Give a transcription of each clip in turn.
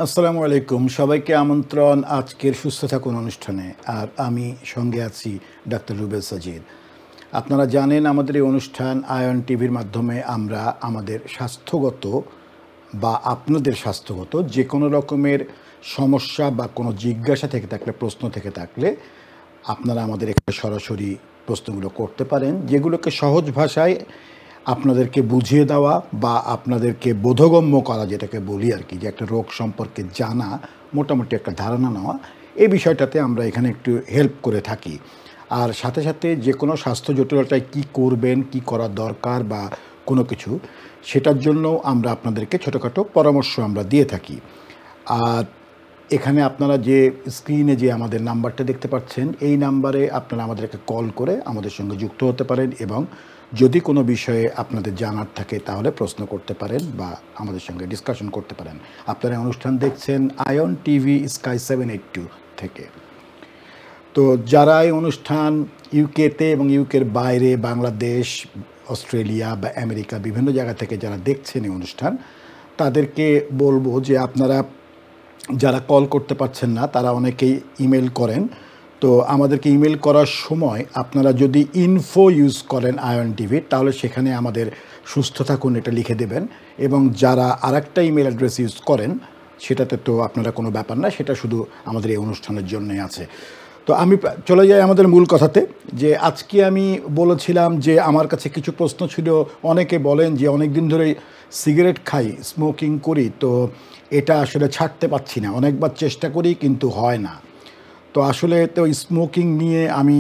আসসালামু আলাইকুম, সবাইকে আমন্ত্রণ আজকের সুস্থ থাকুন অনুষ্ঠানে। আর আমি সঙ্গে আছি ডাক্তার রুবেল সাজিদ। আপনারা জানেন আমাদের এই অনুষ্ঠান আয়ন টিভির মাধ্যমে আমরা আমাদের স্বাস্থ্যগত বা আপনাদের স্বাস্থ্যগত যে কোনো রকমের সমস্যা বা কোনো জিজ্ঞাসা থেকে থাকলে, প্রশ্ন থেকে থাকলে আপনারা আমাদের এখানে সরাসরি প্রশ্নগুলো করতে পারেন, যেগুলোকে সহজ ভাষায় আপনাদেরকে বুঝিয়ে দেওয়া বা আপনাদেরকে বোধগম্য করা, যেটাকে বলি আর কি, যে একটা রোগ সম্পর্কে জানা, মোটামুটি একটা ধারণা নেওয়া, এই বিষয়টাতে আমরা এখানে একটু হেল্প করে থাকি। আর সাথে সাথে যে কোনো স্বাস্থ্য জটিলতায় কী করবেন, কি করা দরকার বা কোনো কিছু, সেটার জন্য আমরা আপনাদেরকে ছোটোখাটো পরামর্শ আমরা দিয়ে থাকি। আর এখানে আপনারা যে স্ক্রিনে যে আমাদের নাম্বারটা দেখতে পাচ্ছেন, এই নাম্বারে আপনারা আমাদেরকে কল করে আমাদের সঙ্গে যুক্ত হতে পারেন এবং যদি কোনো বিষয়ে আপনাদের জানার থাকে তাহলে প্রশ্ন করতে পারেন বা আমাদের সঙ্গে ডিসকাশন করতে পারেন। আপনারা অনুষ্ঠান দেখছেন আয়ন টিভি স্কাই 782 থেকে। তো যারা এই অনুষ্ঠান ইউকেতে এবং ইউকের বাইরে, বাংলাদেশ, অস্ট্রেলিয়া বা আমেরিকা, বিভিন্ন জায়গা থেকে যারা দেখছেন এই অনুষ্ঠান, তাদেরকে বলবো যে আপনারা যারা কল করতে পারছেন না তারা অনেকেই ইমেল করেন। তো আমাদেরকে ইমেল করার সময় আপনারা যদি ইনফো ইউজ করেন আয়ন টিভি, তাহলে সেখানে আমাদের সুস্থ থাকুন এটা লিখে দেবেন। এবং যারা আরেকটা ইমেল অ্যাড্রেস ইউজ করেন সেটাতে তো আপনারা কোনো ব্যাপার না, সেটা শুধু আমাদের এই অনুষ্ঠানের জন্যই আছে। তো আমি চলে যাই আমাদের মূল কথাতে, যে আজকে আমি বলেছিলাম যে আমার কাছে কিছু প্রশ্ন ছিল। অনেকে বলেন যে অনেক দিন ধরেই সিগারেট খাই, স্মোকিং করি, তো এটা আসলে ছাড়তে পারছি না, অনেকবার চেষ্টা করি কিন্তু হয় না। তো আসলে তো স্মোকিং নিয়ে আমি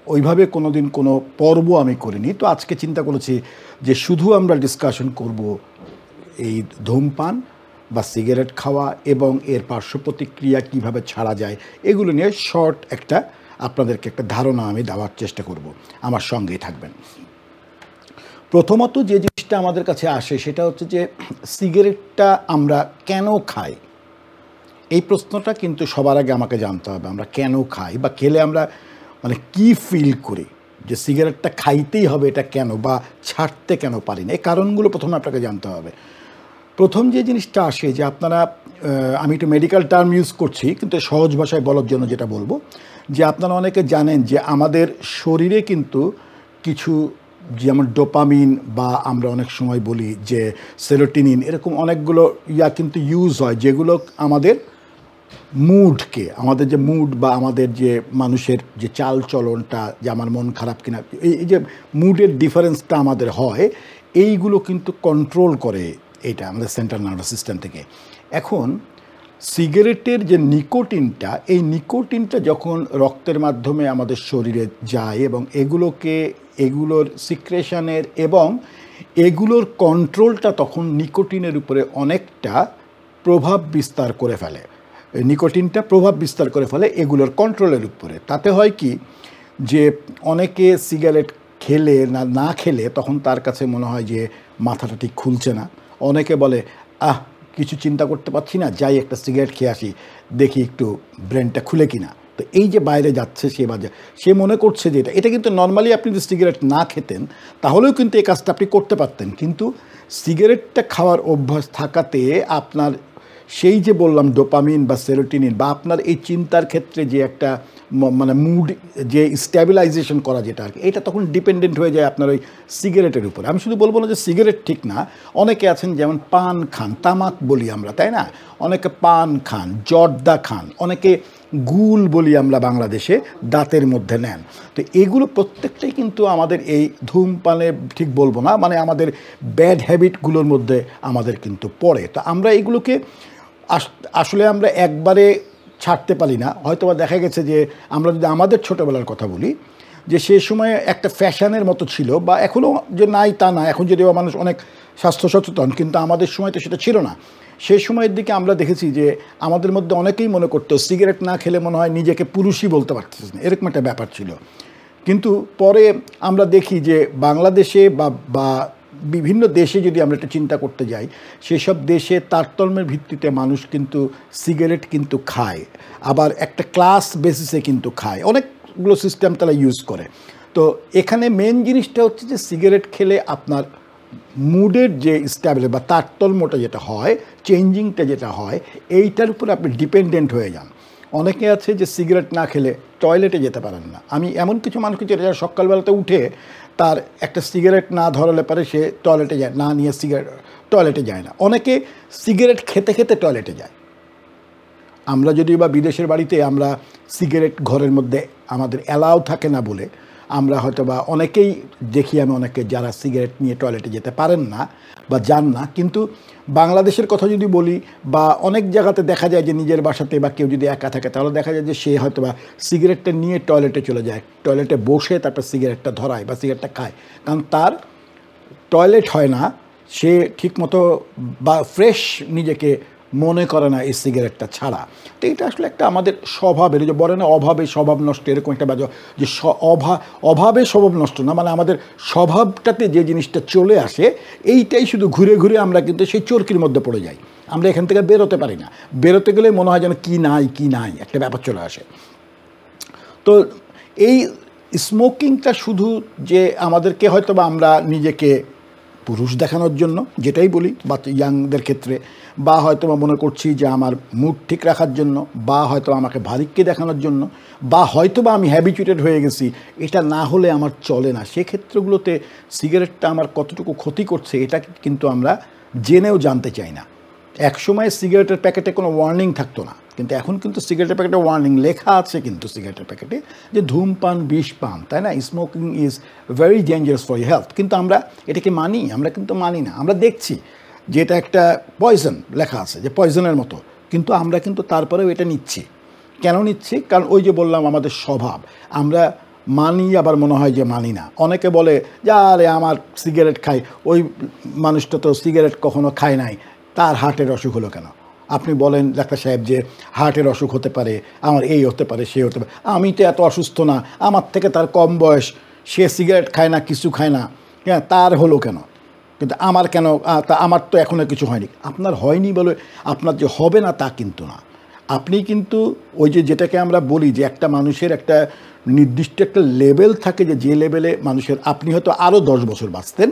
ওইভাবে কোনো দিন কোনো পর্ব আমি করিনি। তো আজকে চিন্তা করেছি যে শুধু আমরা ডিসকাশন করব এই ধূমপান বা সিগারেট খাওয়া এবং এর পার্শ্ব প্রতিক্রিয়া কীভাবে ছাড়া যায়, এগুলো নিয়ে শর্ট একটা আপনাদেরকে একটা ধারণা আমি দেওয়ার চেষ্টা করব। আমার সঙ্গেই থাকবেন। প্রথমত যে জিনিসটা আমাদের কাছে আসে সেটা হচ্ছে যে সিগারেটটা আমরা কেন খাই। এই প্রশ্নটা কিন্তু সবার আগে আমাকে জানতে হবে, আমরা কেন খাই বা খেলে আমরা মানে কী ফিল করি, যে সিগারেটটা খাইতেই হবে এটা কেন, বা ছাড়তে কেন পারি না, এই কারণগুলো প্রথমে আপনাকে জানতে হবে। প্রথম যে জিনিসটা আসে যে আপনারা, আমি একটু মেডিকেল টার্ম ইউজ করছি কিন্তু সহজ ভাষায় বলার জন্য যেটা বলবো, যে আপনারা অনেকে জানেন যে আমাদের শরীরে কিন্তু কিছু, যেমন ডোপামিন বা আমরা অনেক সময় বলি যে সেরোটিনিন, এরকম অনেকগুলো কিন্তু ইউজ হয়, যেগুলো আমাদের মুডকে, আমাদের যে মুড বা আমাদের যে মানুষের যে চাল চলনটা, যে আমার মন খারাপ কিনা, এই যে মুডের ডিফারেন্সটা আমাদের হয়, এইগুলো কিন্তু কন্ট্রোল করে এটা আমাদের সেন্ট্রাল নার্ভাস সিস্টেম থেকে। এখন সিগারেটের যে নিকোটিনটা, এই নিকোটিনটা যখন রক্তের মাধ্যমে আমাদের শরীরে যায় এবং এগুলোর সিক্রেশনের এবং এগুলোর কন্ট্রোলটা তখন নিকোটিনের উপরে অনেকটা প্রভাব বিস্তার করে ফেলে। নিকোটিনটা প্রভাব বিস্তার করে ফেলে এগুলোর কন্ট্রোলের উপরে। তাতে হয় কি, যে অনেকে সিগারেট খেলে না খেলে তখন তার কাছে মনে হয় যে মাথাটা ঠিক খুলছে না। অনেকে বলে কিছু চিন্তা করতে পারছি না, যাই একটা সিগারেট খেয়ে আসি, দেখি একটু ব্রেনটা খুলে কিনা। তো এই যে বাইরে যাচ্ছে সে মনে করছে যে এটা কিন্তু নর্মালি আপনি যদি সিগারেট না খেতেন তাহলেও কিন্তু এই কাজটা আপনি করতে পারতেন, কিন্তু সিগারেটটা খাওয়ার অভ্যাস থাকাতে আপনার সেই যে বললাম ডোপামিন বা সেরোটিনিন বা আপনার এই চিন্তার ক্ষেত্রে যে একটা মানে মুড যে স্ট্যাবিলাইজেশন করা, যেটা আর কি, এটা তখন ডিপেন্ডেন্ট হয়ে যায় আপনার ওই সিগারেটের উপরে। আমি শুধু বলবো না যে সিগারেট ঠিক না, অনেকে আছেন যেমন পান খান, তামাক বলি আমরা, তাই না, অনেকে পান খান, জর্দা খান, অনেকে গুল বলি আমরা বাংলাদেশে, দাঁতের মধ্যে নেন। তো এগুলো প্রত্যেকটাই কিন্তু আমাদের এই ধূমপানে, ঠিক বলবো না, মানে আমাদের ব্যাড হ্যাবিটগুলোর মধ্যে আমাদের কিন্তু পড়ে। তো আমরা এগুলোকে আসলে আমরা একবারে ছাড়তে পারি না। হয়তো বা দেখা গেছে যে আমরা যদি আমাদের ছোটোবেলার কথা বলি, যে সে সময় একটা ফ্যাশনের মতো ছিল, বা এখনও যে নাই তা না, এখন যদিও মানুষ অনেক স্বাস্থ্য সচেতন, কিন্তু আমাদের সময় তো সেটা ছিল না। সেই সময়ের দিকে আমরা দেখেছি যে আমাদের মধ্যে অনেকেই মনে করতো সিগারেট না খেলে মনে হয় নিজেকে পুরুষই বলতে পারতেছে না, এরকম একটা ব্যাপার ছিল। কিন্তু পরে আমরা দেখি যে বাংলাদেশে বা বিভিন্ন দেশে যদি আমরা একটা চিন্তা করতে যাই, সেসব দেশে তারতম্যের ভিত্তিতে মানুষ কিন্তু সিগারেট কিন্তু খায়, আবার একটা ক্লাস বেসিসে কিন্তু খায়, অনেকগুলো সিস্টেম তারা ইউজ করে। তো এখানে মেন জিনিসটা হচ্ছে যে সিগারেট খেলে আপনার মুডের যে স্ট্যাবিলিটি বা তারতম্যটা যেটা হয়, চেঞ্জিংটা যেটা হয়, এইটার উপরে আপনি ডিপেন্ডেন্ট হয়ে যান। অনেকে আছে যে সিগারেট না খেলে টয়লেটে যেতে পারেন না। আমি এমন কিছু মানুষকে যেটা যারা সকালবেলাতে উঠে তার একটা সিগারেট না ধরালে পারে সে টয়লেটে যায় না, নিয়ে সিগারেট টয়লেটে যায় না। অনেকে সিগারেট খেতে খেতে টয়লেটে যায়। আমরা যদি বা বিদেশের বাড়িতে আমরা সিগারেট ঘরের মধ্যে আমাদের অ্যালাউ থাকে না বলে আমরা হয়তো বা অনেকেই দেখি, আমি অনেকে যারা সিগারেট নিয়ে টয়লেটে যেতে পারেন না বা যান না। কিন্তু বাংলাদেশের কথা যদি বলি বা অনেক জায়গাতে দেখা যায় যে নিজের বাসাতে বা কেউ যদি একা থাকে তাহলে দেখা যায় যে সে হয়তো বা সিগারেটটা নিয়ে টয়লেটে চলে যায়, টয়লেটে বসে তারপর সিগারেটটা ধরায় বা সিগারেটটা খায়, কারণ তার টয়লেট হয় না, সে ঠিকমতো বা ফ্রেশ নিজেকে মনে করে না এই সিগারেটটা ছাড়া। তো এটা আসলে একটা আমাদের স্বভাবের, যে বলে না অভাবে স্বভাব নষ্ট, এরকম একটা বাজে যে অভাবে স্বভাব নষ্ট না, মানে আমাদের স্বভাবটাতে যে জিনিসটা চলে আসে এইটাই শুধু ঘুরে ঘুরে আমরা কিন্তু সেই চরকির মধ্যে পড়ে যাই। আমরা এখান থেকে বেরোতে পারি না, বেরোতে গেলে মনে হয় যেন কী নাই একটা ব্যাপার চলে আসে। তো এই স্মোকিংটা শুধু যে আমাদেরকে হয়তো বা আমরা নিজেকে পুরুষ দেখানোর জন্য, যেটাই বলি বা ইয়াংদের ক্ষেত্রে, বা হয়তো বা মনে করছি যে আমার মুড ঠিক রাখার জন্য, বা হয়তো আমাকে ভারিককে দেখানোর জন্য, বা হয়তো বা আমি হ্যাবিচুয়েটেড হয়ে গেছি, এটা না হলে আমার চলে না, সেক্ষেত্রগুলোতে সিগারেটটা আমার কতটুকু ক্ষতি করছে এটা কিন্তু আমরা জেনেও জানতে চাই না। একসময় সিগারেটের প্যাকেটে কোনো ওয়ার্নিং থাকতো না, কিন্তু এখন কিন্তু সিগারেটের প্যাকেটে ওয়ার্নিং লেখা আছে, কিন্তু সিগারেটের প্যাকেটে যে ধূমপান বিষ পান, তাই না, smoking is very dangerous for your health. কিন্তু আমরা এটাকে মানি? আমরা কিন্তু মানি না। আমরা দেখছি যে এটা একটা পয়জন লেখা আছে, যে পয়জনের মতো, কিন্তু আমরা কিন্তু তারপরেও এটা নিচ্ছি। কেন নিচ্ছি? কারণ ওই যে বললাম আমাদের স্বভাব, আমরা মানি আবার মনে হয় যে মানি না। অনেকে বলে যে আরে আমার সিগারেট খাই, ওই মানুষটা তো সিগারেট কখনো খায় নাই, তার হার্টের অসুখ হলো কেন? আপনি বলেন ডাক্তার সাহেব যে হার্টের অসুখ হতে পারে, আমার এই হতে পারে, সে হতে পারে, আমি তো এত অসুস্থ না, আমার থেকে তার কম বয়স, সে সিগারেট খায় না, কিছু খায় না, হ্যাঁ, তার হলো কেন? কিন্তু আমার কেন? তা আমার তো এখনও কিছু হয়নি। আপনার হয়নি বলে আপনার যে হবে না তা কিন্তু না। আপনি কিন্তু ওই যে যেটাকে আমরা বলি যে একটা মানুষের একটা নির্দিষ্ট একটা লেভেল থাকে, যে লেভেলে মানুষের, আপনি হয়তো আরও 10 বছর বাঁচতেন।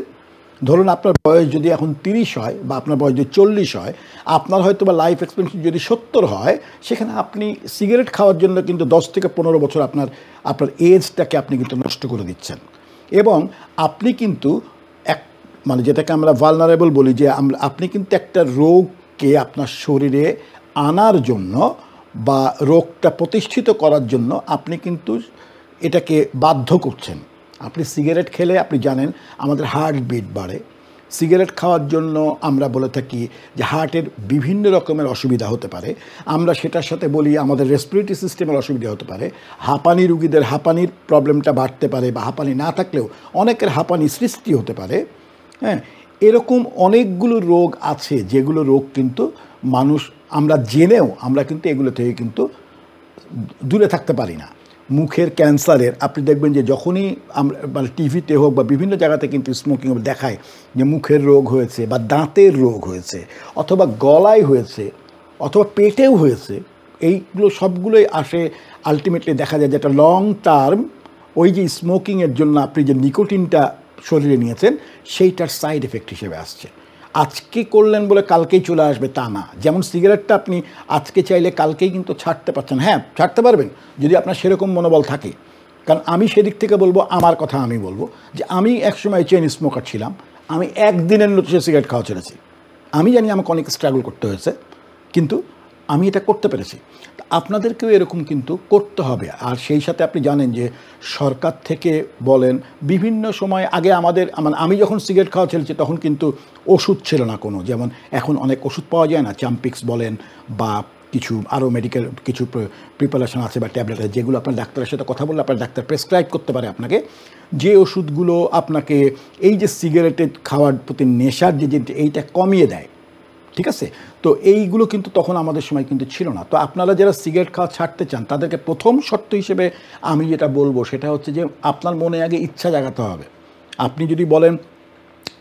ধরুন আপনার বয়স যদি এখন 30 হয় বা আপনার বয়স যদি 40 হয়, আপনার হয়তো বা লাইফ এক্সপেক্টেন্সি যদি 70 হয়, সেখানে আপনি সিগারেট খাওয়ার জন্য কিন্তু 10 থেকে 15 বছর আপনার এজটাকে আপনি কিন্তু নষ্ট করে দিচ্ছেন। এবং আপনি কিন্তু এক মানে যেটাকে আমরা ভালনারেবল বলি, যে আপনি কিন্তু একটা রোগকে আপনার শরীরে আনার জন্য বা রোগটা প্রতিষ্ঠিত করার জন্য আপনি কিন্তু এটাকে বাধ্য করছেন। আপনি সিগারেট খেলে আপনি জানেন আমাদের হার্টবিট বাড়ে। সিগারেট খাওয়ার জন্য আমরা বলে থাকি যে হার্টের বিভিন্ন রকমের অসুবিধা হতে পারে। আমরা সেটার সাথে বলি আমাদের রেসপিরেটরি সিস্টেমের অসুবিধা হতে পারে। হাঁপানি রুগীদের হাঁপানির প্রবলেমটা বাড়তে পারে, বা হাঁপানি না থাকলেও অনেকের হাঁপানি সৃষ্টি হতে পারে। হ্যাঁ, এরকম অনেকগুলো রোগ আছে যেগুলো রোগ কিন্তু মানুষ আমরা জেনেও আমরা কিন্তু এগুলো থেকে কিন্তু দূরে থাকতে পারি না। মুখের ক্যান্সারের আপনি দেখবেন যে যখনই আমরা মানে টিভিতে হোক বা বিভিন্ন জায়গাতে কিন্তু স্মোকিং দেখায় যে মুখের রোগ হয়েছে বা দাঁতের রোগ হয়েছে অথবা গলায় হয়েছে অথবা পেটেও হয়েছে, এইগুলো সবগুলোই আসে আলটিমেটলি দেখা যায় যেটা লং টার্ম ওই যে স্মোকিংয়ের জন্য আপনি যে নিকোটিনটা শরীরে নিয়েছেন সেইটার সাইড এফেক্ট হিসেবে আসছে। আজকে করলেন বলে কালকেই চলে আসবে তা না। যেমন সিগারেটটা আপনি আজকে চাইলে কালকেই কিন্তু ছাড়তে পারছেন। হ্যাঁ, ছাড়তে পারবেন যদি আপনার সেরকম মনোবল থাকে। কারণ আমি সেদিক থেকে বলবো, আমার কথা আমি বলবো যে আমি একসময় চেইন স্মোকার ছিলাম, আমি একদিনের নোটিশে সিগারেট খাওয়া ছেড়েছি। আমি জানি আমাকে অনেক স্ট্রাগল করতে হয়েছে, কিন্তু আমি এটা করতে পেরেছি। আপনাদেরকেও এরকম কিন্তু করতে হবে। আর সেই সাথে আপনি জানেন যে সরকার থেকে বলেন বিভিন্ন সময় আগে আমাদের মানে আমি যখন সিগারেট খাওয়া ছেড়েছি তখন কিন্তু ওষুধ ছিল না কোনো, যেমন এখন অনেক ওষুধ পাওয়া যায় না, চাম্পিক্স বলেন বা কিছু আরও মেডিকেল কিছু প্রিপারেশন আছে বা ট্যাবলেট আছে যেগুলো আপনার ডাক্তারের সাথে কথা বললে আপনার ডাক্তার প্রেসক্রাইব করতে পারে আপনাকে, যে ওষুধগুলো আপনাকে এই যে সিগারেটে খাওয়ার প্রতি নেশার যে এইটা কমিয়ে দেয়। ঠিক আছে, তো এইগুলো কিন্তু তখন আমাদের সময় কিন্তু ছিল না। তো আপনারা যারা সিগারেট খাওয়া ছাড়তে চান তাদেরকে প্রথম শর্ত হিসেবে আমি যেটা বলবো সেটা হচ্ছে যে আপনার মনে আগে ইচ্ছা জাগাতে হবে। আপনি যদি বলেন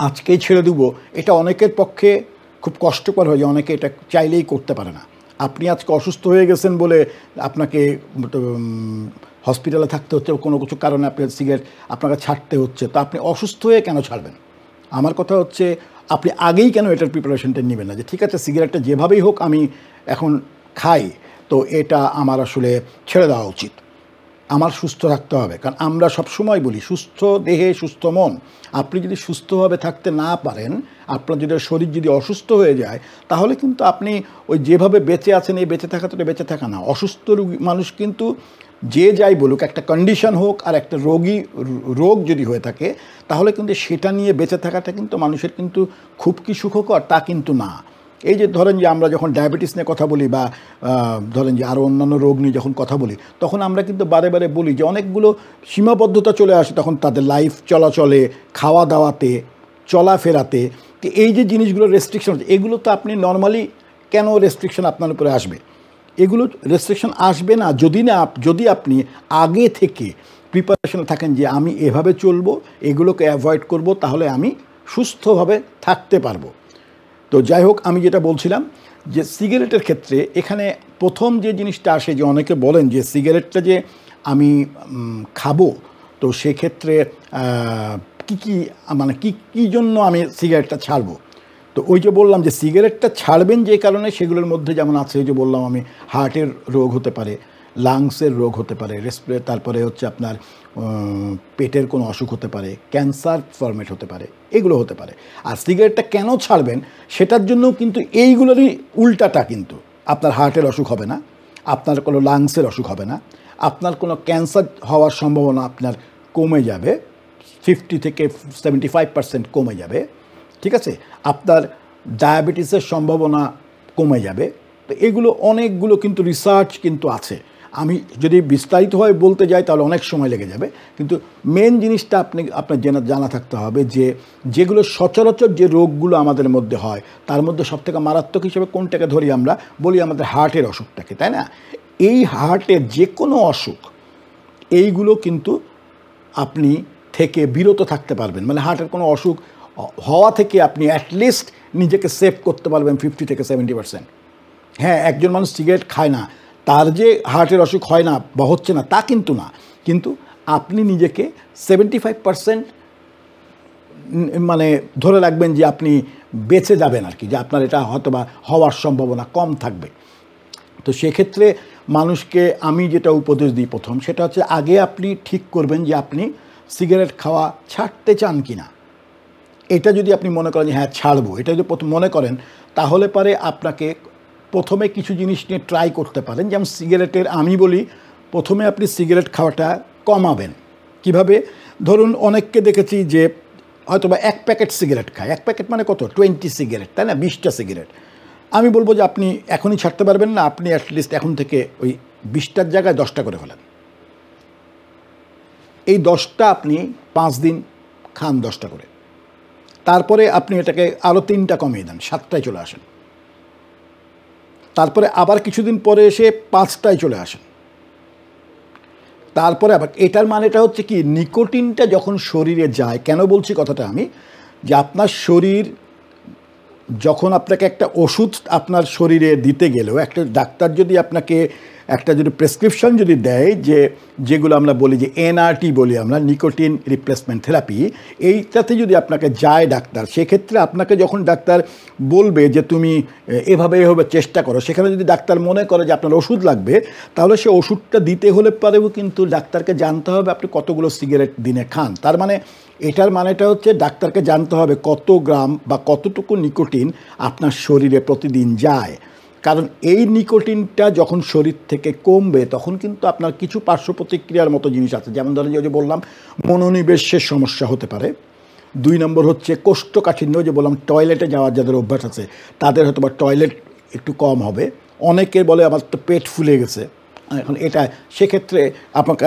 আজকেই ছেড়ে দেবো, এটা অনেকের পক্ষে খুব কষ্টকর হয়, যে অনেকে এটা চাইলেই করতে পারে না। আপনি আজকে অসুস্থ হয়ে গেছেন বলে আপনাকে হসপিটালে থাকতে হচ্ছে, কোনো কিছু কারণে আপনার সিগারেট আপনাকে ছাড়তে হচ্ছে, তো আপনি অসুস্থ হয়ে কেন ছাড়বেন? আমার কথা হচ্ছে আপনি আগেই কেন এটার প্রিপারেশনটা নেবেন না যে ঠিক আছে সিগারেটটা যেভাবেই হোক আমি এখন খাই, তো এটা আমার আসলে ছেড়ে দেওয়া উচিত, আমার সুস্থ থাকতে হবে। কারণ আমরা সবসময় বলি সুস্থ দেহে সুস্থ মন। আপনি যদি সুস্থভাবে থাকতে না পারেন, আপনার যদি শরীর যদি অসুস্থ হয়ে যায়, তাহলে কিন্তু আপনি ওই যেভাবে বেঁচে আছেন এই বেঁচে থাকা তো বেঁচে থাকা না। অসুস্থ মানুষ কিন্তু যে যাই বলুক, একটা কন্ডিশন হোক আর একটা রোগ যদি হয়ে থাকে, তাহলে কিন্তু সেটা নিয়ে বেঁচে থাকাটা কিন্তু মানুষের কিন্তু খুব কি সুখকর তা কিন্তু না। এই যে ধরেন যে আমরা যখন ডায়াবেটিস নিয়ে কথা বলি বা ধরেন যে আরও অন্যান্য রোগ নিয়ে যখন কথা বলি, তখন আমরা কিন্তু বারে বারে বলি যে অনেকগুলো সীমাবদ্ধতা চলে আসে তখন তাদের লাইফ চলাচলে, খাওয়া দাওয়াতে, চলাফেরাতে। তো এই যে জিনিসগুলো রেস্ট্রিকশন, এগুলো তো আপনি নর্মালি কেন রেস্ট্রিকশন আপনার উপরে আসবে? এগুলো রেস্ট্রিকশন আসবে না যদি আপনি আগে থেকে প্রিপারেশনে থাকেন যে আমি এভাবে চলবো, এগুলোকে অ্যাভয়েড করব, তাহলে আমি সুস্থভাবে থাকতে পারবো। তো যাই হোক, আমি যেটা বলছিলাম যে সিগারেটের ক্ষেত্রে এখানে প্রথম যে জিনিসটা আসে যে অনেকে বলেন যে সিগারেটটা যে আমি খাবো, তো সেক্ষেত্রে কী মানে কী জন্য আমি সিগারেটটা ছাড়বো। তো ওই যে বললাম যে সিগারেটটা ছাড়বেন যে কারণে, সেগুলোর মধ্যে যেমন আছে ওই যে বললাম আমি, হার্টের রোগ হতে পারে, লাংসের রোগ হতে পারে, তারপরে হচ্ছে আপনার পেটের কোনো অসুখ হতে পারে, ক্যান্সার ফর্মেট হতে পারে, এগুলো হতে পারে। আর সিগারেটটা কেন ছাড়বেন সেটার জন্য কিন্তু এইগুলোরই উল্টাটা, কিন্তু আপনার হার্টের অসুখ হবে না, আপনার কোনো লাংসের অসুখ হবে না, আপনার কোনো ক্যান্সার হওয়ার সম্ভাবনা আপনার কমে যাবে, 50 থেকে 75% কমে যাবে, ঠিক আছে, আপনার ডায়াবেটিসের সম্ভাবনা কমে যাবে। তো এগুলো অনেকগুলো কিন্তু রিসার্চ কিন্তু আছে। আমি যদি বিস্তারিতভাবে বলতে যাই তাহলে অনেক সময় লেগে যাবে, কিন্তু মেন জিনিসটা আপনার জানা থাকতে হবে যে যেগুলো সচরাচর যে রোগগুলো আমাদের মধ্যে হয়, তার মধ্যে সবথেকে মারাত্মক হিসেবে কোনটাকে ধরি আমরা, বলি আমাদের হার্টের অসুখটাকে, তাই না? এই হার্টের যে কোনো অসুখ, এইগুলো কিন্তু আপনি থেকে বিরত থাকতে পারবেন। মানে হার্টের কোনো অসুখ হওয়া থেকে আপনি অ্যাটলিস্ট নিজেকে সেভ করতে পারবেন 50 থেকে 70%। হ্যাঁ, একজন মানুষ সিগারেট খায় না, তার যে হার্টের অসুখ হয় না বা হচ্ছে না তা কিন্তু না, কিন্তু আপনি নিজেকে 75% মানে ধরে রাখবেন যে আপনি বেঁচে যাবেন আর কি, যে আপনার এটা হয়তো বা হওয়ার সম্ভাবনা কম থাকবে। তো সেক্ষেত্রে মানুষকে আমি যেটা উপদেশ দিই প্রথম, সেটা হচ্ছে আগে আপনি ঠিক করবেন যে আপনি সিগারেট খাওয়া ছাড়তে চান কি না। এটা যদি আপনি মনে করেন যে হ্যাঁ ছাড়বো, এটা যদি প্রথম মনে করেন, তাহলে পরে আপনাকে প্রথমে কিছু জিনিস নিয়ে ট্রাই করতে পারেন। যেমন সিগারেটের আমি বলি প্রথমে আপনি সিগারেট খাওয়াটা কমাবেন। কিভাবে? ধরুন অনেককে দেখেছি যে হয়তো বা 1 প্যাকেট সিগারেট খায়, 1 প্যাকেট মানে কত, 20 সিগারেট, তাই না, 20টা সিগারেট। আমি বলবো যে আপনি এখনই ছাড়তে পারবেন না, আপনি অ্যাটলিস্ট এখন থেকে ওই 20টার জায়গায় 10টা করে ফেলেন। এই 10টা আপনি 5 দিন খান 10টা করে, তারপরে আপনি এটাকে আরও 3টা কমিয়ে দেন, 7টায় চলে আসেন, তারপরে আবার কিছুদিন পরে এসে 5টায় চলে আসেন, তারপরে আবার এটার মানেটা হচ্ছে কি, নিকোটিনটা যখন শরীরে যায়, কেন বলছি কথাটা আমি, যে আপনার শরীর যখন আপনাকে একটা ওষুধ আপনার শরীরে দিতে গেলেও, একটা ডাক্তার যদি আপনাকে একটা যদি প্রেসক্রিপশন যদি দেয়, যে যেগুলো আমরা বলি যে এনআরটি বলি আমরা, নিকোটিন রিপ্লেসমেন্ট থেরাপি, এইটাতে যদি আপনাকে যায় ডাক্তার, সেক্ষেত্রে আপনাকে যখন ডাক্তার বলবে যে তুমি এভাবে এভাবে চেষ্টা করো, সেখানে যদি ডাক্তার মনে করে যে আপনার ওষুধ লাগবে, তাহলে সে ওষুধটা দিতে হলে পারেও কিন্তু ডাক্তারকে জানতে হবে আপনি কতগুলো সিগারেট দিনে খান। তার মানে এটার মানেটা হচ্ছে ডাক্তারকে জানতে হবে কত গ্রাম বা কতটুকু নিকোটিন আপনার শরীরে প্রতিদিন যায়। কারণ এই নিকোটিনটা যখন শরীর থেকে কমবে, তখন কিন্তু আপনার কিছু পার্শ্ব প্রতিক্রিয়ার মতো জিনিস আছে। যেমন ধরেন যে বললাম মনোনিবেশের সমস্যা হতে পারে, 2 নম্বর হচ্ছে কোষ্ঠকাঠিন্য, যে বললাম টয়লেটে যাওয়ার যাদের অভ্যাস আছে তাদের হয়তো বা টয়লেট একটু কম হবে। অনেকে বলে আমার তো পেট ফুলে গেছে, এখন এটা সেক্ষেত্রে আপনাকে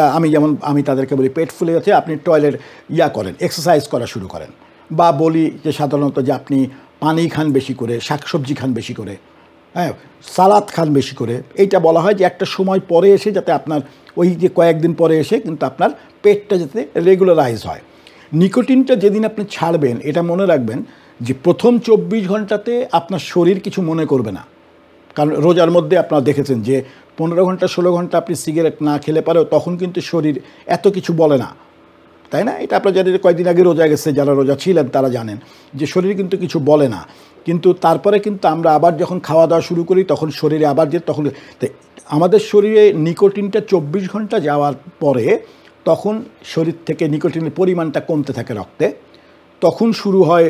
আমি তাদেরকে বলি পেট ফুলে গেছে, আপনি টয়লেট করেন, এক্সারসাইজ করা শুরু করেন। বা বলি যে সাধারণত যে আপনি পানি খান বেশি করে, শাকসবজি খান বেশি করে, হ্যাঁ, সালাদ খান বেশি করে। এইটা বলা হয় যে একটা সময় পরে এসে যাতে আপনার ওই যে কয়েকদিন পরে এসে কিন্তু আপনার পেটটা যাতে রেগুলারাইজ হয়। নিকোটিনটা যেদিন আপনি ছাড়বেন, এটা মনে রাখবেন যে প্রথম 24 ঘন্টাতে আপনার শরীর কিছু মনে করবে না। কারণ রোজার মধ্যে আপনারা দেখেছেন যে 15 ঘন্টা 16 ঘন্টা আপনি সিগারেট না খেলে পারেও তখন কিন্তু শরীর এত কিছু বলে না, তাই না? এটা আপনারা যাদের কয়েকদিন আগে রোজা গেছে, যারা রোজা ছিলেন তারা জানেন যে শরীর কিন্তু কিছু বলে না, কিন্তু তারপরে কিন্তু আমরা আবার যখন খাওয়া দাওয়া শুরু করি তখন শরীরে আবার যে তখন আমাদের শরীরে নিকোটিনটা 24 ঘন্টা যাওয়ার পরে তখন শরীর থেকে নিকোটিনের পরিমাণটা কমতে থাকে রক্তে, তখন শুরু হয়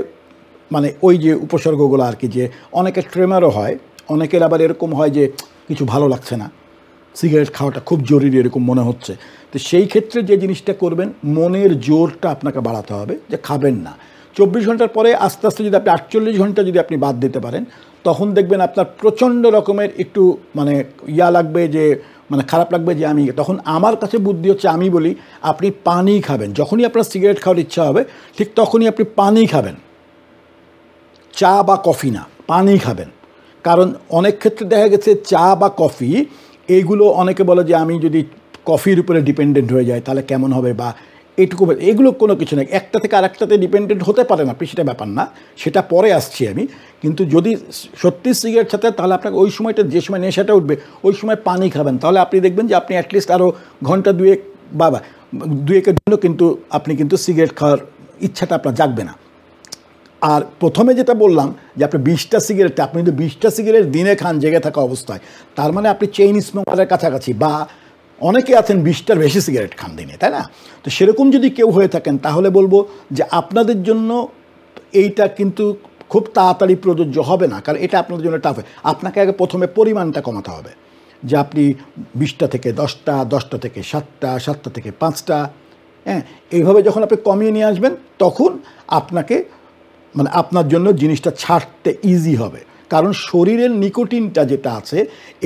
মানে ওই যে উপসর্গগুলো আর কি, যে অনেকের ট্রেমারও হয়, অনেকের আবার এরকম হয় যে কিছু ভালো লাগছে না, সিগারেট খাওয়াটা খুব জরুরি এরকম মনে হচ্ছে। তো সেই ক্ষেত্রে যে জিনিসটা করবেন, মনের জোরটা আপনাকে বাড়াতে হবে যে খাবেন না। 24 ঘন্টার পরে আস্তে আস্তে যদি আপনি 48 ঘন্টা যদি আপনি বাদ দিতে পারেন, তখন দেখবেন আপনার প্রচণ্ড রকমের একটু মানে লাগবে, যে মানে খারাপ লাগবে যে আমি, তখন আমার কাছে বুদ্ধি হচ্ছে আমি বলি আপনি পানি খাবেন। যখনই আপনার সিগারেট খাওয়ার ইচ্ছা হবে ঠিক তখনই আপনি পানি খাবেন, চা বা কফি না, পানি খাবেন। কারণ অনেক ক্ষেত্রে দেখা গেছে চা বা কফি এইগুলো অনেকে বলে যে আমি যদি কফির উপরে ডিপেন্ডেন্ট হয়ে যাই তাহলে কেমন হবে, বা এইটুকু, এগুলো কোনো কিছু নেই। একটা থেকে আরেকটাতে ডিপেন্ডেন্ট হতে পারেন আপনি, সেটা ব্যাপার না, সেটা পরে আসছি আমি। কিন্তু যদি সত্যি সিগারেট সাথে, তাহলে আপনাকে ওই সময়টা, যে সময় নেশাটা উঠবে ওই সময় পানি খাবেন, তাহলে আপনি দেখবেন যে আপনি অ্যাটলিস্ট আরও ঘন্টা দুয়েক বা দুয়েকের জন্য কিন্তু আপনি কিন্তু সিগারেট খাওয়ার ইচ্ছাটা আপনার জাগবে না। আর প্রথমে যেটা বললাম যে আপনি 20টা সিগারেট, আপনি যদি 20টা সিগারেট দিনে খান জেগে থাকা অবস্থায়, তার মানে আপনি চেইন স্মোকারের কাছাকাছি, বা অনেকে আছেন 20টার বেশি সিগারেট খান দিনে, তাই না? তো সেরকম যদি কেউ হয়ে থাকেন তাহলে বলবো যে আপনাদের জন্য এইটা কিন্তু খুব তাড়াতাড়ি প্রযোজ্য হবে না, কারণ এটা আপনাদের জন্য টাফ। আপনাকে আগে প্রথমে পরিমাণটা কমাতে হবে, যে আপনি 20টা থেকে 10টা, 10টা থেকে 7টা, 7টা থেকে 5টা, হ্যাঁ, এইভাবে যখন আপনি কমিয়ে নিয়ে আসবেন তখন আপনাকে মানে আপনার জন্য জিনিসটা ছাড়তে ইজি হবে। কারণ শরীরের নিকোটিনটা যেটা আছে,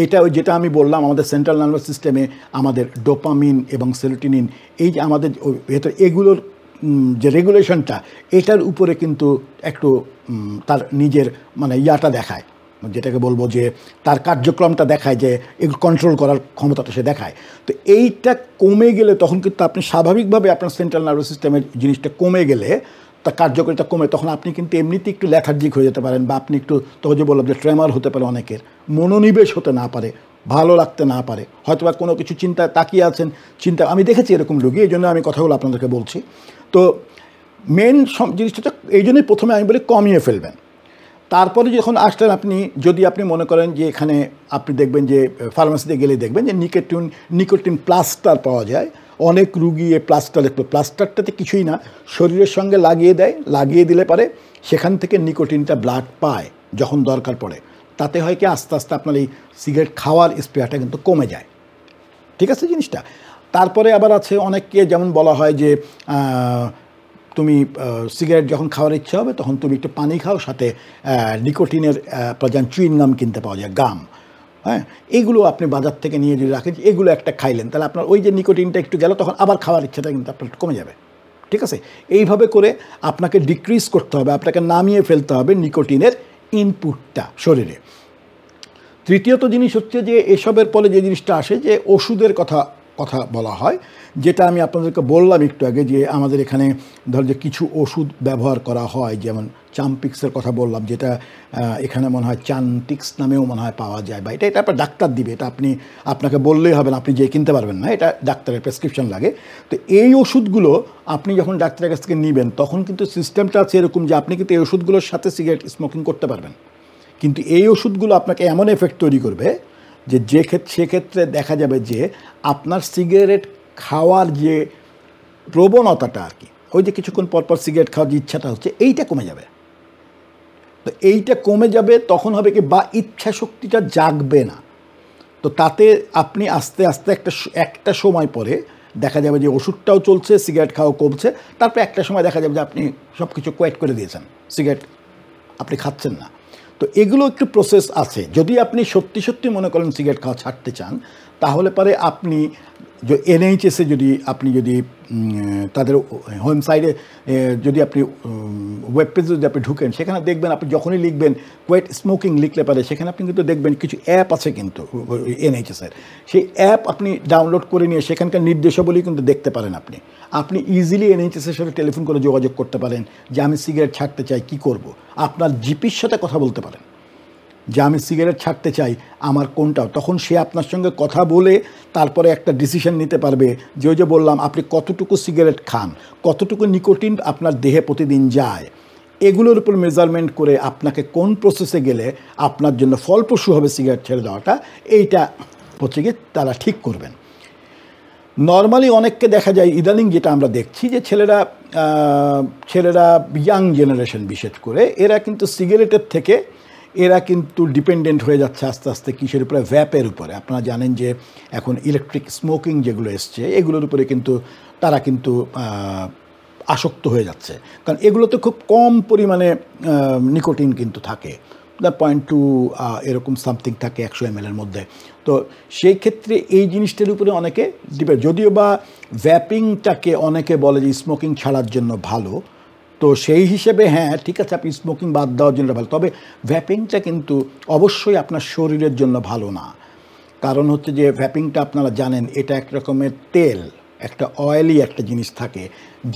এটা ওই যেটা আমি বললাম, আমাদের সেন্ট্রাল নার্ভাস সিস্টেমে আমাদের ডোপামিন এবং সেরোটোনিন, এই যে আমাদের ভেতর এগুলোর যে রেগুলেশনটা, এটার উপরে কিন্তু একটু তার নিজের মানে ইয়াটা দেখায়, যেটাকে বলবো যে তার কার্যক্রমটা দেখায়, যে এগুলো কন্ট্রোল করার ক্ষমতাটা সে দেখায়। তো এইটা কমে গেলে তখন কিন্তু আপনি স্বাভাবিকভাবে আপনার সেন্ট্রাল নার্ভাস সিস্টেমের জিনিসটা কমে গেলে, তার কার্যকারিতা কমে, তখন আপনি কিন্তু এমনিতে একটু ল্যাথার্জিক হয়ে যেতে পারেন, বা আপনি একটু, তখন যে বললাম যে ট্রেমার হতে পারে, অনেকের মনোনিবেশ হতে না পারে, ভালো লাগতে না পারে, হয়তো বা কোনো কিছু চিন্তায় তাকিয়ে আছেন, চিন্তা, আমি দেখেছি এরকম রোগী, এই জন্য আমি কথাগুলো আপনাদেরকে বলছি। তো মেন জিনিসটা এই জন্যই প্রথমে আমি বলি কমিয়ে ফেলবেন। তারপরে যখন আসলেন আপনি, যদি আপনি মনে করেন যে এখানে আপনি দেখবেন যে ফার্মেসিতে গেলে দেখবেন যে নিকোটিন প্লাস্টার পাওয়া যায়, অনেক রুগী এ প্লাস্টারটাতে কিছুই না, শরীরের সঙ্গে লাগিয়ে দেয়, লাগিয়ে দিলে পারে সেখান থেকে নিকোটিনটা ব্লাড পায় যখন দরকার পড়ে, তাতে হয় কি আস্তে আস্তে আপনার এই সিগারেট খাওয়ার স্প্রেটা কিন্তু কমে যায়। ঠিক আছে জিনিসটা। তারপরে আবার আছে অনেককে যেমন বলা হয় যে তুমি সিগারেট যখন খাওয়ার ইচ্ছা হবে তখন তুমি একটু পানি খাও, সাথে নিকোটিনের যেমন চুইংগাম কিনতে পাওয়া যায়, গাম, হ্যাঁ, এইগুলো আপনি বাজার থেকে নিয়ে যদি রাখেন, এগুলো একটা খাইলেন, তাহলে আপনার ওই যে নিকোটিনটা একটু গেল, তখন আবার খাওয়ার ইচ্ছাটা কিন্তু আপনার কমে যাবে। ঠিক আছে, এইভাবে করে আপনাকে ডিক্রিজ করতে হবে, আপনাকে নামিয়ে ফেলতে হবে নিকোটিনের ইনপুটটা শরীরে। তৃতীয়ত জিনিস হচ্ছে যে এসবের ফলে যে জিনিসটা আসে, যে ওষুধের কথা বলা হয়, যেটা আমি আপনাদেরকে বললাম একটু আগে, যে আমাদের এখানে ধর যে কিছু ওষুধ ব্যবহার করা হয়, যেমন চাম্পিক্সের কথা বললাম, যেটা এখানে মনে হয় চান্টিক্স নামেও মনে হয় পাওয়া যায়, বা এটা আপনার ডাক্তার দিবে, এটা আপনাকে বললেই হবে না, আপনি যে কিনতে পারবেন না, এটা ডাক্তারের প্রেসক্রিপশন লাগে। তো এই ওষুধগুলো আপনি যখন ডাক্তারের কাছ থেকে নেবেন তখন কিন্তু সিস্টেমটা আছে এরকম যে আপনি কিন্তু এই ওষুধগুলোর সাথে সিগারেট স্মোকিং করতে পারবেন, কিন্তু এই ওষুধগুলো আপনাকে এমন এফেক্ট তৈরি করবে যে সেক্ষেত্রে দেখা যাবে যে আপনার সিগারেট খাওয়ার যে প্রবণতাটা আর কি, ওই যে কিছুক্ষণ পরপর সিগারেট খাওয়ার যে ইচ্ছাটা হচ্ছে, এইটা কমে যাবে। তো এইটা কমে যাবে, তখন হবে কি, বা ইচ্ছা শক্তিটা জাগবে না। তো তাতে আপনি আস্তে আস্তে একটা সময় পরে দেখা যাবে যে ওষুধটাও চলছে, সিগারেট খাওয়া কমছে, তারপরে একটা সময় দেখা যাবে যে আপনি সব কিছু কোয়েট করে দিয়েছেন, সিগারেট আপনি খাচ্ছেন না। তো এগুলো একটু প্রসেস আছে। যদি আপনি সত্যি সত্যি মনে করেন সিগারেট খাওয়া ছাড়তে চান, তাহলে পরে আপনি এনএইচএসে আপনি যদি তাদের ওয়েবসাইটে যদি আপনি ওয়েব পেজে যদি আপনি ঢুকেন, সেখানে দেখবেন, আপনি যখনই লিখবেন কোয়েট স্মোকিং লিখলে পারে, সেখানে আপনি কিন্তু দেখবেন কিছু অ্যাপ আছে কিন্তু এনএইচএসের, সেই অ্যাপ আপনি ডাউনলোড করে নিয়ে সেখানকার নির্দেশাবলী কিন্তু দেখতে পারেন। আপনি ইজিলি এনএইচএসের সাথে টেলিফোন করে যোগাযোগ করতে পারেন যে আমি সিগারেট ছাড়তে চাই, কি করব। আপনার জিপির সাথে কথা বলতে পারেন যে আমি সিগারেট ছাড়তে চাই, আমার কোনটা, তখন সে আপনার সঙ্গে কথা বলে তারপরে একটা ডিসিশন নিতে পারবে যে ওই যে বললাম আপনি কতটুকু সিগারেট খান, কতটুকু নিকোটিন আপনার দেহে প্রতিদিন যায়, এগুলোর উপর মেজারমেন্ট করে আপনাকে কোন প্রসেসে গেলে আপনার জন্য ফলপ্রসূ হবে সিগারেট ছেড়ে দেওয়াটা, এইটা হচ্ছে গিয়ে তারা ঠিক করবেন। নর্মালি অনেককে দেখা যায় ইদানিং যেটা আমরা দেখছি যে ছেলেরা ইয়াং জেনারেশন বিশেষ করে এরা কিন্তু সিগারেটের থেকে এরা কিন্তু ডিপেন্ডেন্ট হয়ে যাচ্ছে আস্তে আস্তে কিসের উপরে, ভ্যাপের উপরে। আপনারা জানেন যে এখন ইলেকট্রিক স্মোকিং যেগুলো এসছে এগুলোর উপরে কিন্তু তারা কিন্তু আসক্ত হয়ে যাচ্ছে, কারণ এগুলোতে খুব কম পরিমাণে নিকোটিন কিন্তু থাকে, 0.2 এরকম সামথিং থাকে 100 ml মধ্যে। তো সেই ক্ষেত্রে এই জিনিসটার উপরে অনেকে ডিপেন্ড, যদিও বা ভ্যাপিংটাকে অনেকে বলে যে স্মোকিং ছাড়ার জন্য ভালো, তো সেই হিসেবে হ্যাঁ ঠিক আছে আপনি স্মোকিং বাদ দেওয়ার জন্য ভালো, তবে ভ্যাপিংটা কিন্তু অবশ্যই আপনার শরীরের জন্য ভালো না। কারণ হচ্ছে যে ভ্যাপিংটা আপনারা জানেন এটা এক রকমের তেল, একটা অয়েলি একটা জিনিস থাকে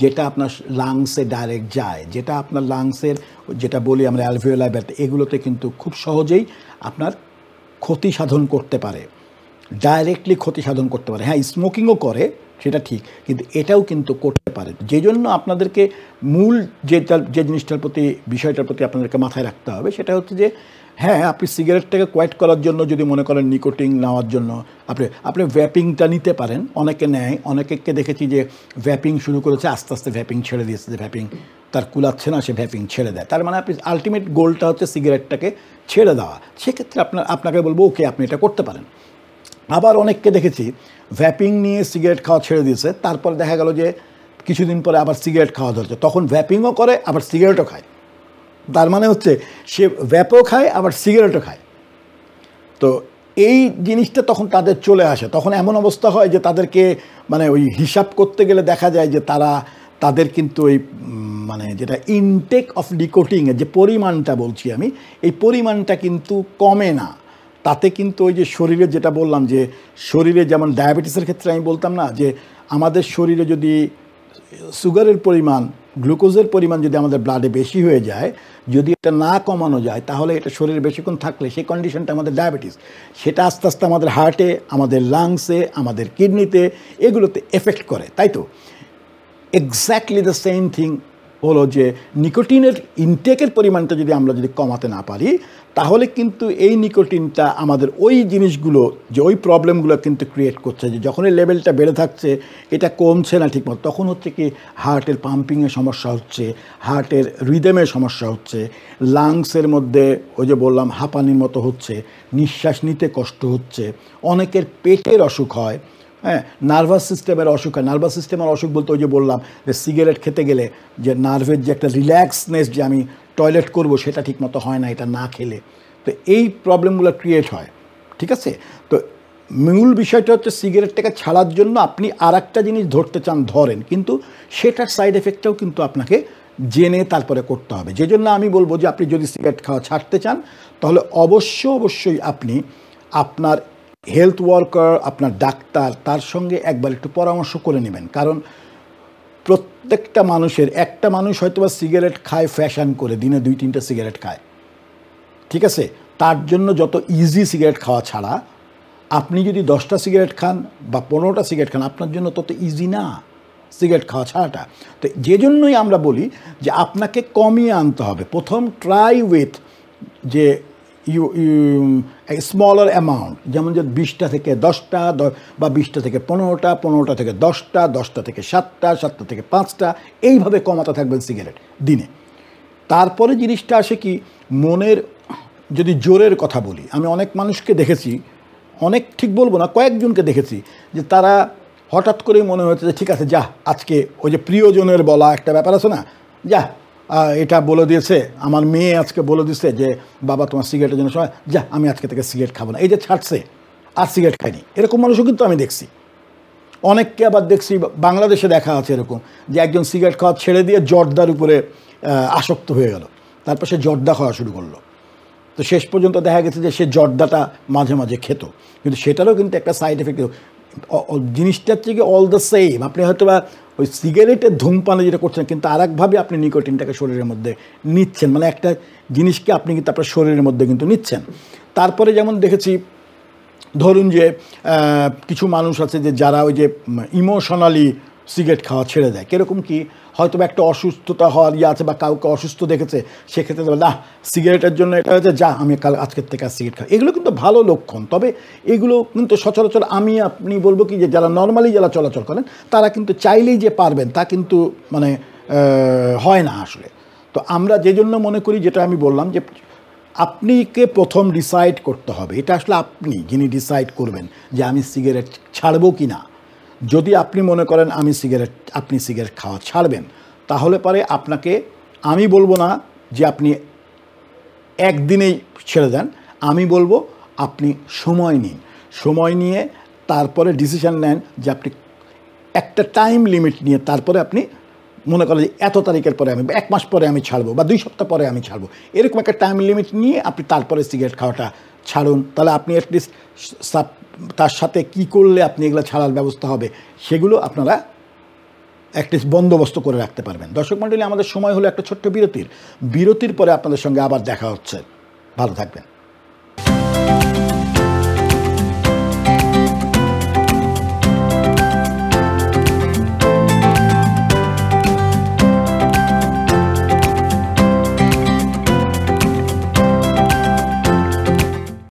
যেটা আপনার লাংসে ডাইরেক্ট যায়, যেটা আপনার লাংসের যেটা বলি আমরা অ্যালভিওলাই ব্যথা, এগুলোতে কিন্তু খুব সহজেই আপনার ক্ষতি সাধন করতে পারে, ডাইরেক্টলি ক্ষতি সাধন করতে পারে। হ্যাঁ স্মোকিংও করে সেটা ঠিক, কিন্তু এটাও কিন্তু করতে পারে। যে জন্য আপনাদেরকে মূল যে জিনিসটার প্রতি, বিষয়টার প্রতি আপনাদেরকে মাথায় রাখতে হবে সেটা হচ্ছে যে হ্যাঁ আপনি সিগারেটটাকে কোয়াইট করার জন্য যদি মনে করেন নিকোটিন নেওয়ার জন্য আপনি ভ্যাপিংটা নিতে পারেন, অনেকে নেয়, অনেকে দেখেছি যে ভ্যাপিং শুরু করেছে আস্তে আস্তে ভ্যাপিং ছেড়ে দিয়েছে, যে ভ্যাপিং তার কুলাচ্ছে না সে ভ্যাপিং ছেড়ে দেয়, তার মানে আপনি আলটিমেট গোলটা হচ্ছে সিগারেটটাকে ছেড়ে দেওয়া। সেক্ষেত্রে আপনাকে বলবো ওকে আপনি এটা করতে পারেন। আবার অনেককে দেখেছি ভ্যাপিং নিয়ে সিগারেট খাওয়া ছেড়ে দিয়েছে, তারপর দেখা গেল যে কিছুদিন পরে আবার সিগারেট খাওয়া ধরছে, তখন ভ্যাপিংও করে আবার সিগারেটও খায়, তার মানে হচ্ছে সে ভ্যাপও খায় আবার সিগারেটও খায়। তো এই জিনিসটা তখন তাদের চলে আসে, তখন এমন অবস্থা হয় যে তাদেরকে মানে ওই হিসাব করতে গেলে দেখা যায় যে তাদের কিন্তু ওই মানে যেটা ইনটেক অফ নিকোটিনের যে পরিমাণটা বলছি আমি, এই পরিমাণটা কিন্তু কমে না। তাতে কিন্তু ওই যে শরীরে যেটা বললাম যে শরীরে যেমন ডায়াবেটিসের ক্ষেত্রে আমি বলতাম না যে আমাদের শরীরে যদি সুগারের পরিমাণ, গ্লুকোজের পরিমাণ যদি আমাদের ব্লাডে বেশি হয়ে যায়, যদি এটা না কমানো যায় তাহলে এটা শরীরে বেশিক্ষণ থাকলে সেই কন্ডিশনটা আমাদের ডায়াবেটিস, সেটা আস্তে আস্তে আমাদের হার্টে, আমাদের লাংসে, আমাদের কিডনিতে এগুলোতে এফেক্ট করে। তাই তো এক্স্যাক্টলি দ্য সেম থিং হলো যে নিকোটিনের ইনটেকের পরিমাণটা যদি কমাতে না পারি তাহলে কিন্তু এই নিকোটিনটা আমাদের ওই জিনিসগুলো যে ওই প্রবলেমগুলো কিন্তু ক্রিয়েট করছে, যে যখন এই লেভেলটা বেড়ে থাকছে এটা কমছে না ঠিকমতো, তখন হচ্ছে কি হার্টের পাম্পিংয়ের সমস্যা হচ্ছে, হার্টের রিদমের সমস্যা হচ্ছে, লাংসের মধ্যে ওই যে বললাম হাঁপানির মতো হচ্ছে, নিঃশ্বাস নিতে কষ্ট হচ্ছে, অনেকের পেটের অসুখ হয়, হ্যাঁ নার্ভাস সিস্টেমের অসুখ হয়। নার্ভাস সিস্টেমের অসুখ বলতে ওই যে বললাম যে সিগারেট খেতে গেলে যে নার্ভের যে একটা রিল্যাক্সনেস যে আমি টয়লেট করব সেটা ঠিকমতো হয় না এটা না খেলে, তো এই প্রবলেমগুলো ক্রিয়েট হয়। ঠিক আছে, তো মূল বিষয়টা হচ্ছে সিগারেটটাকে ছাড়ার জন্য আপনি আর একটা জিনিস ধরতে চান ধরেন, কিন্তু সেটার সাইড এফেক্টটাও কিন্তু আপনাকে জেনে তারপরে করতে হবে। যে জন্য আমি বলবো যে আপনি যদি সিগারেট খাওয়া ছাড়তে চান তাহলে অবশ্যই আপনি আপনার হেলথ ওয়ার্কার, আপনার ডাক্তার, তার সঙ্গে একবার একটু পরামর্শ করে নেবেন। কারণ প্রত্যেকটা মানুষের, একটা মানুষ হয়তো বা সিগারেট খায় ফ্যাশন করে, দিনে 2-3টা সিগারেট খায়, ঠিক আছে, তার জন্য যত ইজি সিগারেট খাওয়া ছাড়া আপনি যদি 10টা সিগারেট খান বা 15টা সিগারেট খান আপনার জন্য তত ইজি না সিগারেট খাওয়া ছাড়াটা। তো যে জন্যই আমরা বলি যে আপনাকে কমিয়ে আনতে হবে। প্রথম ট্রাই উইথ যে স্মলার অ্যামাউন্ট, যেমন যে 20টা থেকে 10টা বা 20টা থেকে 15টা, 15টা থেকে 10টা, 10টা থেকে 7টা, 7টা থেকে 5টা, এইভাবে কমাতে থাকবেন সিগারেট দিনে। তারপরে জিনিসটা আসে কি মনের, যদি জোরের কথা বলি, আমি অনেক মানুষকে দেখেছি, অনেক ঠিক বলবো না, কয়েকজনকে দেখেছি যে তারা হঠাৎ করেই মনে হয়েছে যে ঠিক আছে যা আজকে ওই যে প্রিয়জনের বলা একটা ব্যাপার আছে না, যা এটা বলে দিয়েছে আমার মেয়ে, আজকে বলে দিচ্ছে যে বাবা তোমার সিগারেটের জন্য সময়, যা আমি আজকে থেকে সিগারেট খাবো না, এই যে ছাড়ছে আর সিগারেট খাইনি, এরকম মানুষও কিন্তু আমি দেখছি। অনেককে আবার দেখছি বাংলাদেশে দেখা আছে এরকম যে একজন সিগারেট খাওয়া ছেড়ে দিয়ে জর্দার উপরে আসক্ত হয়ে গেল, তারপর সে জর্দা খাওয়া শুরু করলো, তো শেষ পর্যন্ত দেখা গেছে যে সে জর্দাটা মাঝে মাঝে খেত, কিন্তু সেটারও কিন্তু একটা সাইড এফেক্ট। জিনিসটার থেকে অল দ্য সেম। আপনি হয়তো বা ওই সিগারেটের ধূমপানে যেটা করছেন, কিন্তু আরেকভাবে আপনি নিকোটিনটাকে শরীরের মধ্যে নিচ্ছেন, মানে একটা জিনিসকে আপনি কিন্তু আপনার শরীরের মধ্যে কিন্তু নিচ্ছেন। তারপরে যেমন দেখেছি, ধরুন যে কিছু মানুষ আছে যে যারা ওই যে ইমোশনালি সিগারেট খাওয়া ছেড়ে দেয়। কীরকম কি, হয়তো বা একটা অসুস্থতা হওয়ার ইয়ে আছে বা কাউকে অসুস্থ দেখেছে, সেক্ষেত্রে না সিগারেটের জন্য এটা হয়েছে, যা আমি কাল আজকের থেকে আর সিগারেট খাই। এগুলো কিন্তু ভালো লক্ষণ, তবে এগুলো কিন্তু সচরাচর আমি আপনি বলবো কি যে যারা নর্মালি যারা চলাচল করেন তারা কিন্তু চাইলেই যে পারবেন তা কিন্তু মানে হয় না আসলে। তো আমরা যে জন্য মনে করি, যেটা আমি বললাম যে আপনিকে প্রথম ডিসাইড করতে হবে, এটা আসলে আপনি যিনি ডিসাইড করবেন যে আমি সিগারেট ছাড়বো কি না। যদি আপনি মনে করেন আপনি সিগারেট খাওয়া ছাড়বেন, তাহলে পরে আপনাকে আমি বলবো না যে আপনি একদিনেই ছেড়ে দেন, আমি বলবো আপনি সময় নিন, সময় নিয়ে তারপরে ডিসিশন নেন যে আপনি একটা টাইম লিমিট নিয়ে তারপরে আপনি মনে করেন যে এত তারিখের পরে আমি, 1 মাস পরে আমি ছাড়বো বা 2 সপ্তাহ পরে আমি ছাড়বো, এরকম একটা টাইম লিমিট নিয়ে আপনি তারপরে সিগারেট খাওয়াটা ছাড়ুন। তাহলে আপনি অ্যাটলিস্ট তার সাথে কি করলে আপনি এগুলো ছাড়ার ব্যবস্থা হবে সেগুলো আপনারা অ্যাটলিস্ট বন্দোবস্ত করে রাখতে পারবেন। দর্শক মণ্ডলী, আমাদের সময় হলো একটা ছোট্ট বিরতির পরে আপনাদের সঙ্গে আবার দেখা হচ্ছে। ভালো থাকবেন।